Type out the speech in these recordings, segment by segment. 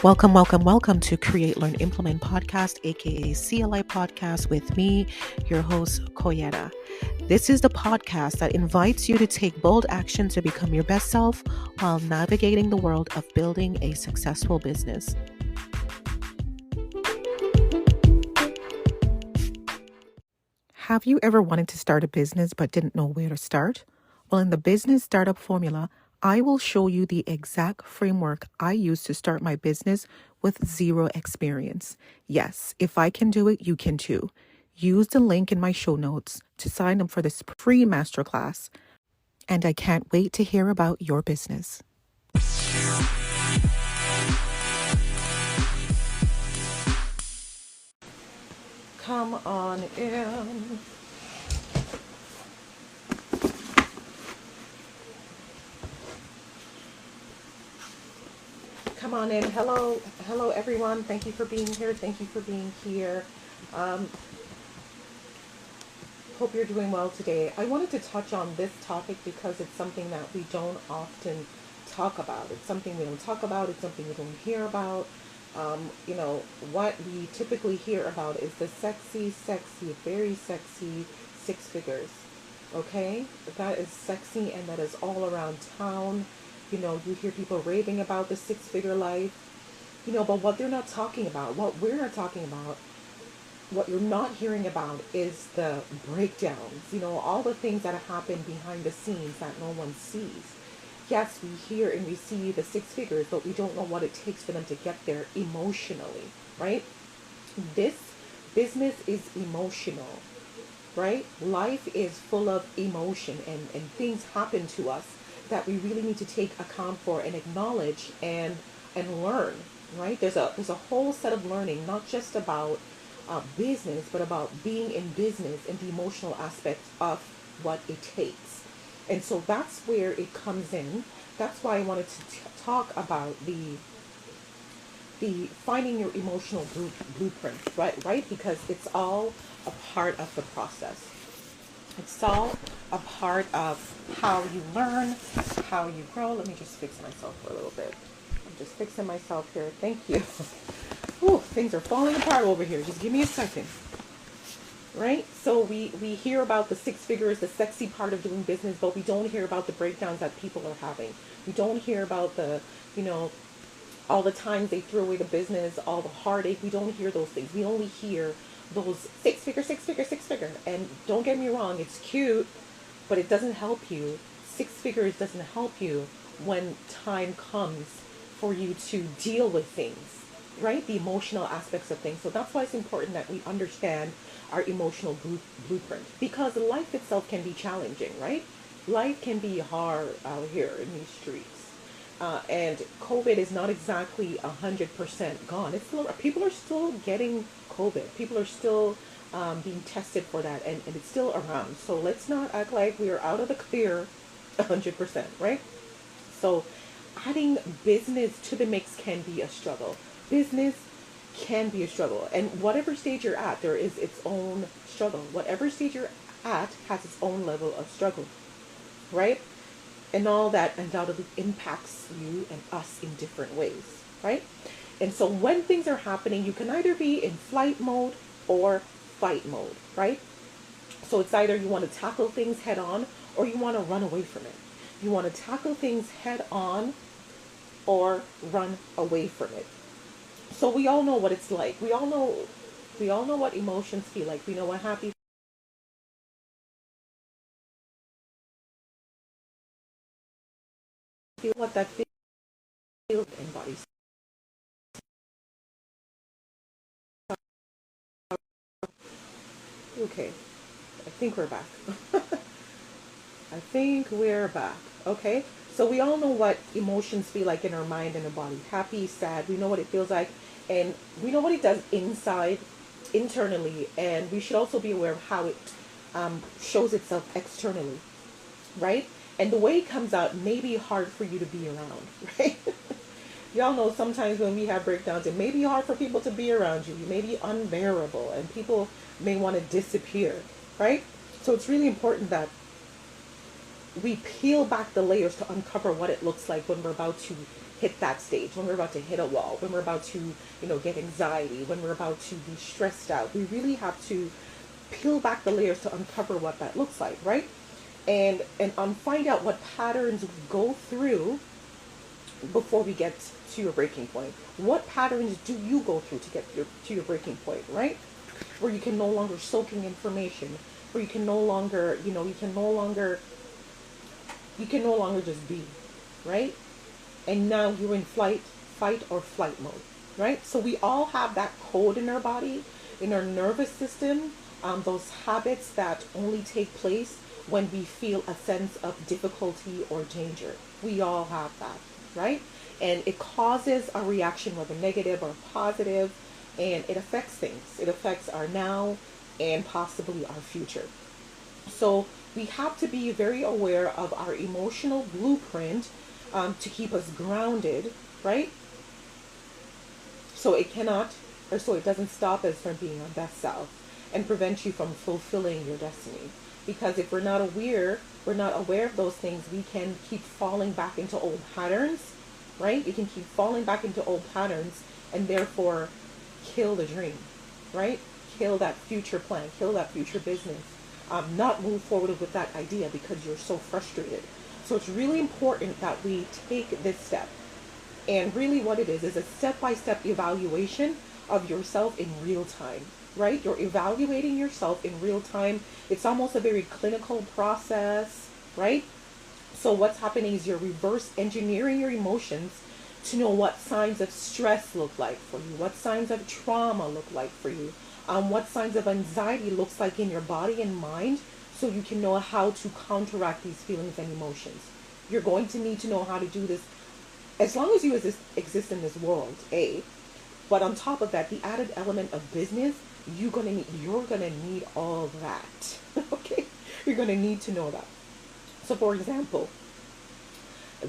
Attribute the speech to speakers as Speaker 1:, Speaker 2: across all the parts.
Speaker 1: Welcome to Create.Learn.Implement podcast, aka CLI podcast, with me, your host, Coyetta. This is the podcast that invites you to take bold action to become your best self while navigating the world of building a successful business. Have you ever wanted to start a business but didn't know where to start? Well, in the Business Startup Formula, I will show you the exact framework I use to start my business with zero experience. Yes, if I can do it, you can too. Use the link in my show notes to sign up for this free masterclass. And I can't wait to hear about your business. Come on in. Come on in. Hello everyone. Thank you for being here. Um, Hope you're doing well today. I wanted to touch on this topic because it's something that we don't often talk about. It's something we don't talk about. It's something we don't hear about. What we typically hear about is the sexy, very sexy six figures. Okay? That is sexy and that is all around town. You hear people raving about the six-figure life. But what they're not talking about, what we're not talking about, what you're not hearing about is the breakdowns, all the things that have happened behind the scenes that no one sees. Yes, we hear and we see the six figures, but we don't know what it takes for them to get there emotionally, right? This business is emotional, right? Life is full of emotion and things happen to us that we really need to take account for and acknowledge and learn, right? There's a whole set of learning, not just about business, but about being in business and the emotional aspect of what it takes. And so that's where it comes in. That's why I wanted to talk about the finding your emotional blueprint, right? Because it's all a part of the process. It's all a part of how you learn, how you grow. Let me just fix myself for a little bit. I'm just fixing myself here. Thank you. Ooh, things are falling apart over here. Just give me a second. Right? So we hear about the six figures, the sexy part of doing business, but we don't hear about the breakdowns that people are having. We don't hear about all the times they threw away the business, all the heartache. We don't hear those things. We only hear those six figure. And don't get me wrong, it's cute, but it doesn't help you. Six figures doesn't help you when time comes for you to deal with things, right? The emotional aspects of things. So that's why it's important that we understand our emotional blueprint, because life itself can be challenging, right? Life can be hard out here in these streets. And COVID is not exactly 100% gone. It's still, people are still getting COVID. People are still being tested for that, and it's still around. So let's not act like we are out of the clear 100%, right? So adding business to the mix can be a struggle. Business can be a struggle. And whatever stage you're at, there is its own struggle. Whatever stage you're at has its own level of struggle, right? And all that undoubtedly impacts you and us in different ways, right? And so when things are happening, you can either be in flight mode or fight mode, right? So it's either you want to tackle things head on or you want to run away from it. You want to tackle things head on or run away from it. So we all know what it's like. We all know what emotions feel like. We know what happy feel, what that feels in bodies. Okay, I think we're back. I think we're back. Okay, so we all know what emotions feel like in our mind and our body. Happy, sad. We know what it feels like, and we know what it does inside, internally, and we should also be aware of how it shows itself externally, right? And the way it comes out may be hard for you to be around, right? Y'all know sometimes when we have breakdowns, it may be hard for people to be around you. You may be unbearable, and people may want to disappear, right? So it's really important that we peel back the layers to uncover what it looks like when we're about to hit that stage, when we're about to hit a wall, when we're about to, get anxiety, when we're about to be stressed out. We really have to peel back the layers to uncover what that looks like, right? And find out what patterns we go through before we get to your breaking point. What patterns do you go through to get to your breaking point, right? Where you can no longer soak in information, where you can no longer, you can no longer just be, right? And now you're in fight or flight mode, right? So we all have that code in our body, in our nervous system, those habits that only take place when we feel a sense of difficulty or danger. We all have that, right? And it causes a reaction, whether negative or positive, and it affects things. It affects our now and possibly our future. So we have to be very aware of our emotional blueprint to keep us grounded, right? So it doesn't stop us from being our best self and prevent you from fulfilling your destiny. Because if we're not aware of those things, we can keep falling back into old patterns, right? You can keep falling back into old patterns and therefore kill the dream, right? Kill that future plan, kill that future business, not move forward with that idea because you're so frustrated. So it's really important that we take this step. And really what it is a step-by-step evaluation of yourself in real time, right? You're evaluating yourself in real time. It's almost a very clinical process, right? So what's happening is you're reverse engineering your emotions to know what signs of stress look like for you, what signs of trauma look like for you, what signs of anxiety looks like in your body and mind, so you can know how to counteract these feelings and emotions. You're going to need to know how to do this as long as you exist in this world, but on top of that, the added element of business, you're gonna need all that. Okay, you're gonna need to know that. So, for example,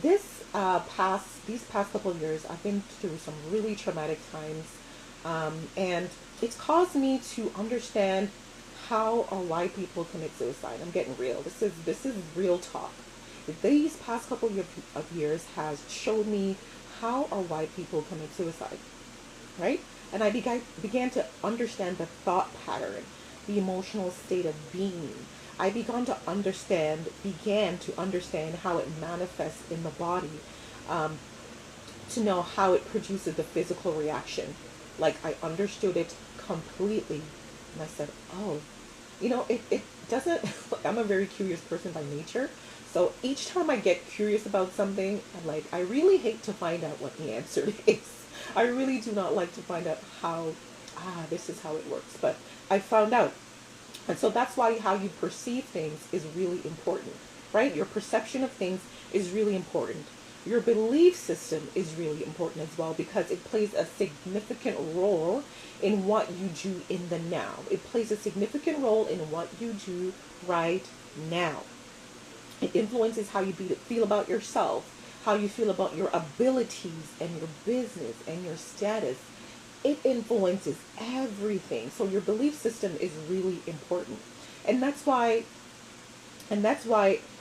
Speaker 1: these past couple of years, I've been through some really traumatic times, and it's caused me to understand how or why people commit suicide. I'm getting real. This is real talk. These past couple of years has showed me how or why people commit suicide, right? And I began to understand the thought pattern, the emotional state of being. I began to understand how it manifests in the body, to know how it produces the physical reaction. Like, I understood it completely, and I said, oh, it doesn't, I'm a very curious person by nature. So each time I get curious about something, I'm like, I really hate to find out what the answer is. I really do not like to find out this is how it works. But I found out. And so that's why how you perceive things is really important, right? Your perception of things is really important. Your belief system is really important as well, because it plays a significant role in what you do in the now. It plays a significant role in what you do right now. It influences how you feel about yourself, how you feel about your abilities and your business and your status. It influences everything. So your belief system is really important. And that's why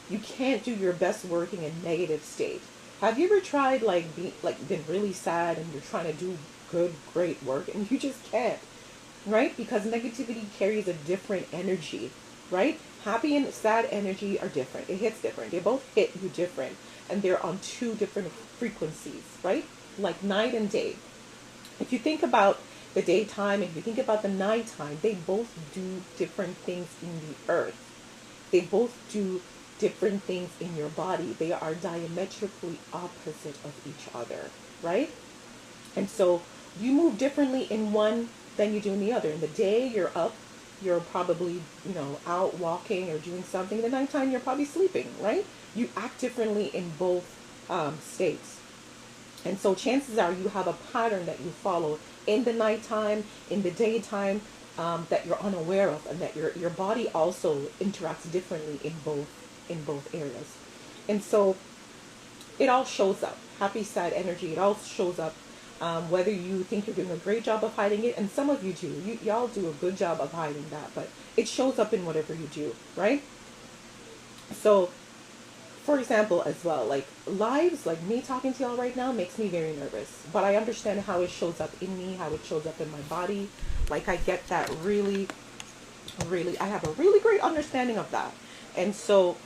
Speaker 1: you can't do your best work in a negative state. Have you ever tried been really sad and you're trying to do good, great work and you just can't, right? Because negativity carries a different energy, right? Happy and sad energy are different. It hits different. They both hit you different. And they're on two different frequencies, right? Like night and day. If you think about the daytime and if you think about the nighttime, they both do different things in the earth. They both do different things in your body. They are diametrically opposite of each other, right? And so you move differently in one than you do in the other. In the day, you're up. You're probably, out walking or doing something. In the nighttime, you're probably sleeping, right? You act differently in both states. And so chances are you have a pattern that you follow in the nighttime, in the daytime, that you're unaware of, and that your body also interacts differently in both areas. And so it all shows up. Happy, sad energy, it all shows up. Whether you think you're doing a great job of hiding it, and some of you do. Y'all do a good job of hiding that, but it shows up in whatever you do, right? So for example, as well, like lives, like me talking to y'all right now makes me very nervous, but I understand how it shows up in me, how it shows up in my body. Like I get that really, really, I have a really great understanding of that. And so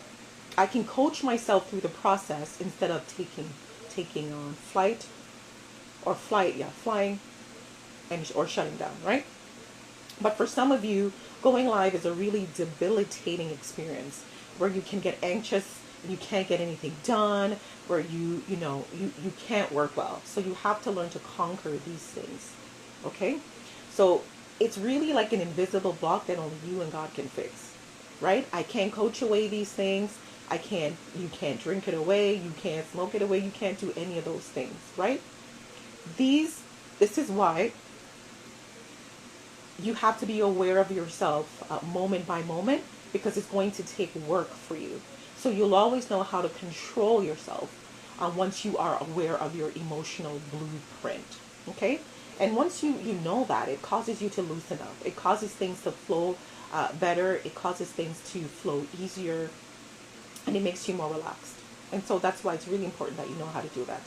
Speaker 1: I can coach myself through the process instead of taking on flying and or shutting down, right? But for some of you, going live is a really debilitating experience where you can get anxious and you can't get anything done, where you can't work well. So you have to learn to conquer these things. Okay? So it's really like an invisible block that only you and God can fix. Right? I can't coach away these things. You can't drink it away, you can't smoke it away, you can't do any of those things, right? This is why you have to be aware of yourself moment by moment, because it's going to take work for you. So you'll always know how to control yourself once you are aware of your emotional blueprint. Okay? And once you know that, it causes you to loosen up. It causes things to flow better. It causes things to flow easier. And it makes you more relaxed. And so that's why it's really important that you know how to do that.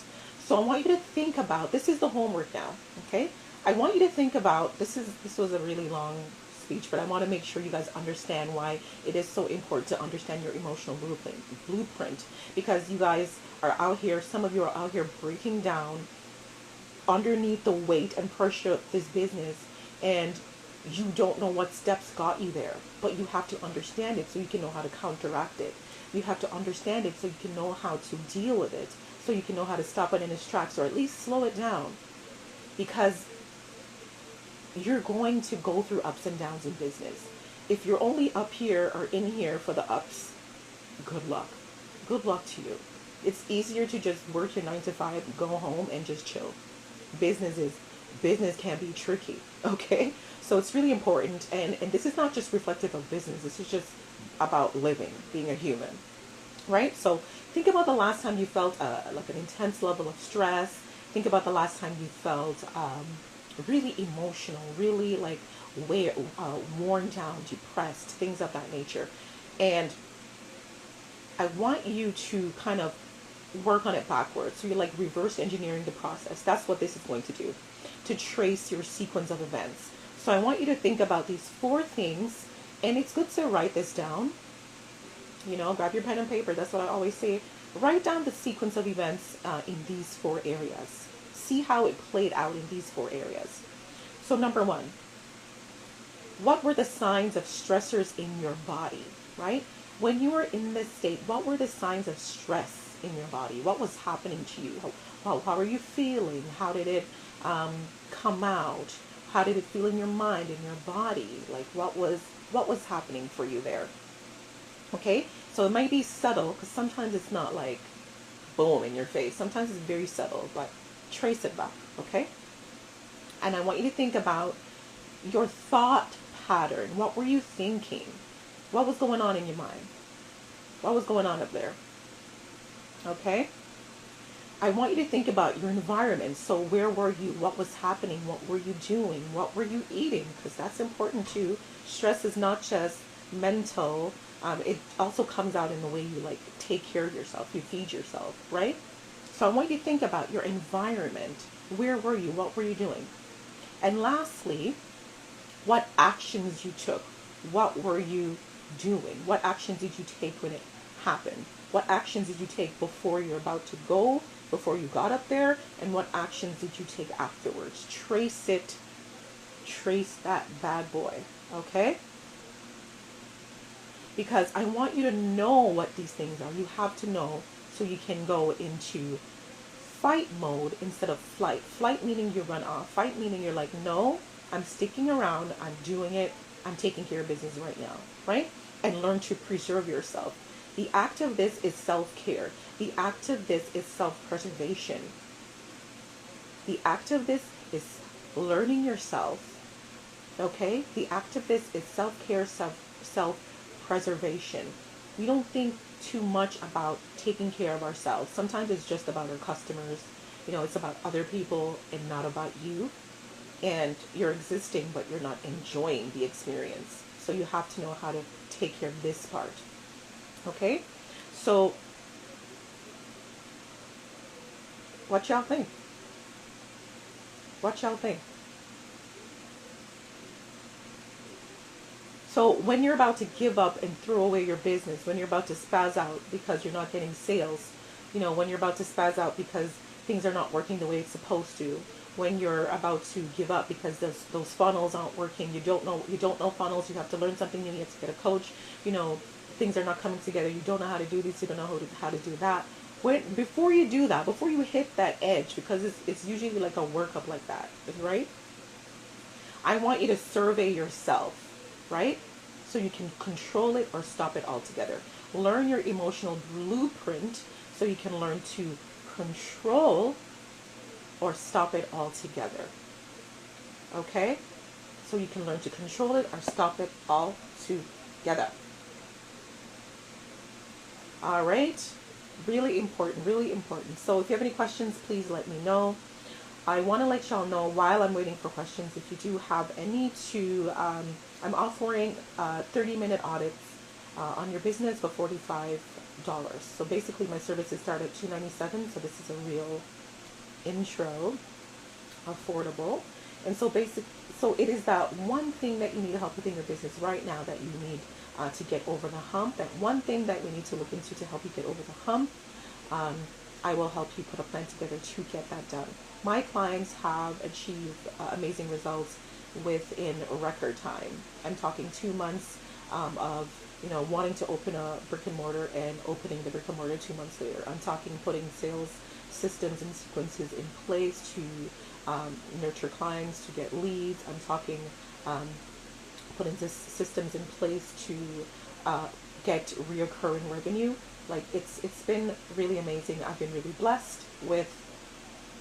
Speaker 1: So I want you to think about, this is the homework now. Okay? I want you to think about, this was a really long speech, but I want to make sure you guys understand why it is so important to understand your emotional blueprint, because you guys are out here, some of you are out here breaking down underneath the weight and pressure of this business, and you don't know what steps got you there, but you have to understand it so you can know how to counteract it. You have to understand it so you can know how to deal with it, so you can know how to stop it in its tracks, or at least slow it down, because you're going to go through ups and downs in business. If you're only up here or in here for the ups, good luck. Good luck to you. It's easier to just work your 9 to 5, go home and just chill. Business can be tricky, okay? So it's really important, and this is not just reflective of business, this is just about living, being a human, right? So think about the last time you felt like an intense level of stress. Think about the last time you felt really emotional, really like worn down, depressed, things of that nature. And I want you to kind of work on it backwards. So you're like reverse engineering the process. That's what this is going to do, to trace your sequence of events. So I want you to think about these 4 things, and it's good to write this down. Grab your pen and paper. That's what I always say. Write down the sequence of events in these 4 areas. See how it played out in these 4 areas. So number 1, what were the signs of stressors in your body, right? When you were in this state, what were the signs of stress in your body? What was happening to you? How are you feeling? How did it come out? How did it feel in your mind, in your body? Like what was happening for you there? Okay, so it might be subtle, because sometimes it's not like boom in your face. Sometimes it's very subtle, but trace it back, okay? And I want you to think about your thought pattern. What were you thinking? What was going on in your mind? What was going on up there? Okay? I want you to think about your environment. So where were you? What was happening? What were you doing? What were you eating? Because that's important too. Stress is not just mental. It also comes out in the way you like take care of yourself. You feed yourself, right? So I want you to think about your environment. Where were you? What were you doing? And lastly, what actions you took. What were you doing? What actions did you take when it happened? What actions did you take before you're about to go, before you got up there? And what actions did you take afterwards? Trace it. Trace that bad boy. Okay? Because I want you to know what these things are. You have to know so you can go into fight mode instead of flight. Flight meaning you run off. Fight meaning you're like, no, I'm sticking around. I'm doing it. I'm taking care of business right now. Right? And learn to preserve yourself. The act of this is self-care. The act of this is self-preservation. The act of this is learning yourself. Okay? The act of this is self-care, self-preservation. We don't think too much about taking care of ourselves. Sometimes it's just about our customers. It's about other people and not about you. And you're existing, but you're not enjoying the experience. So you have to know how to take care of this part. Okay? So What y'all think? What y'all think? So when you're about to give up and throw away your business, when you're about to spaz out because you're not getting sales, when you're about to spaz out because things are not working the way it's supposed to, when you're about to give up because those funnels aren't working, you don't know funnels, you have to learn something new, you have to get a coach, things are not coming together, you don't know how to do this, you don't know how to do that. Before you do that, before you hit that edge, because it's usually like a workup like that, right? I want you to survey yourself, right? So you can control it or stop it altogether. Learn your emotional blueprint so you can learn to control or stop it altogether. Okay? So you can learn to control it or stop it altogether. All right? Really important, really important. So if you have any questions, please let me know. I want to let y'all know while I'm waiting for questions, if you do have any, I'm offering 30-minute audits on your business for $45. So basically my services start at $297. So this is a real intro, affordable. And so so it is that one thing that you need help with in your business right now that you need to get over the hump. That one thing that we need to look into to help you get over the hump. I will help you put a plan together to get that done. My clients have achieved amazing results within record time. I'm talking 2 months of wanting to open a brick and mortar and opening the brick and mortar 2 months later. I'm talking putting sales systems and sequences in place to nurture clients, to get leads. I'm talking putting systems in place to get reoccurring revenue. Like it's been really amazing. I've been really blessed with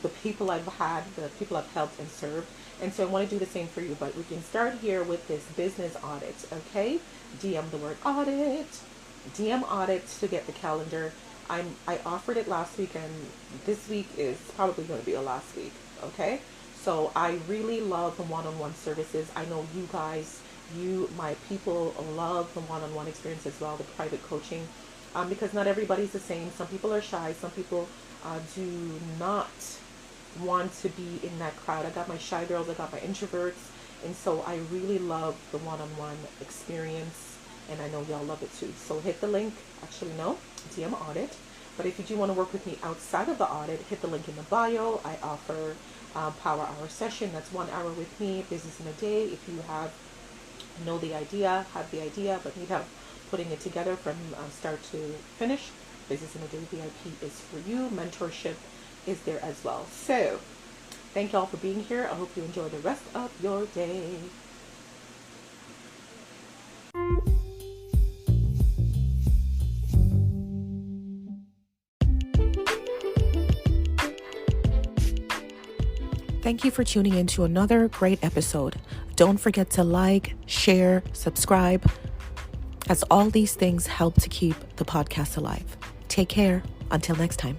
Speaker 1: the people I've had, the people I've helped and served. And so I want to do the same for you, but we can start here with this business audit, okay? DM the word audit, DM audit to get the calendar. I offered it last week, and this week is probably going to be the last week, okay? So I really love the one-on-one services. I know you guys, my people, love the one-on-one experience as well, the private coaching. Because not everybody's the same. Some people are shy. Some people do not want to be in that crowd. I got my shy girls. I got my introverts. And so I really love the one-on-one experience. And I know y'all love it too. So hit the link. Actually, no. DM audit. But if you do want to work with me outside of the audit, hit the link in the bio. I offer power hour session. That's 1 hour with me. Business in a day. If you have the idea, but need help putting it together from start to finish, Business in a Day VIP is for you. Mentorship is there as well. So thank y'all for being here. I hope you enjoy the rest of your day. Thank you for tuning in to another great episode. Don't forget to like, share, subscribe, as all these things help to keep the podcast alive. Take care. Until next time.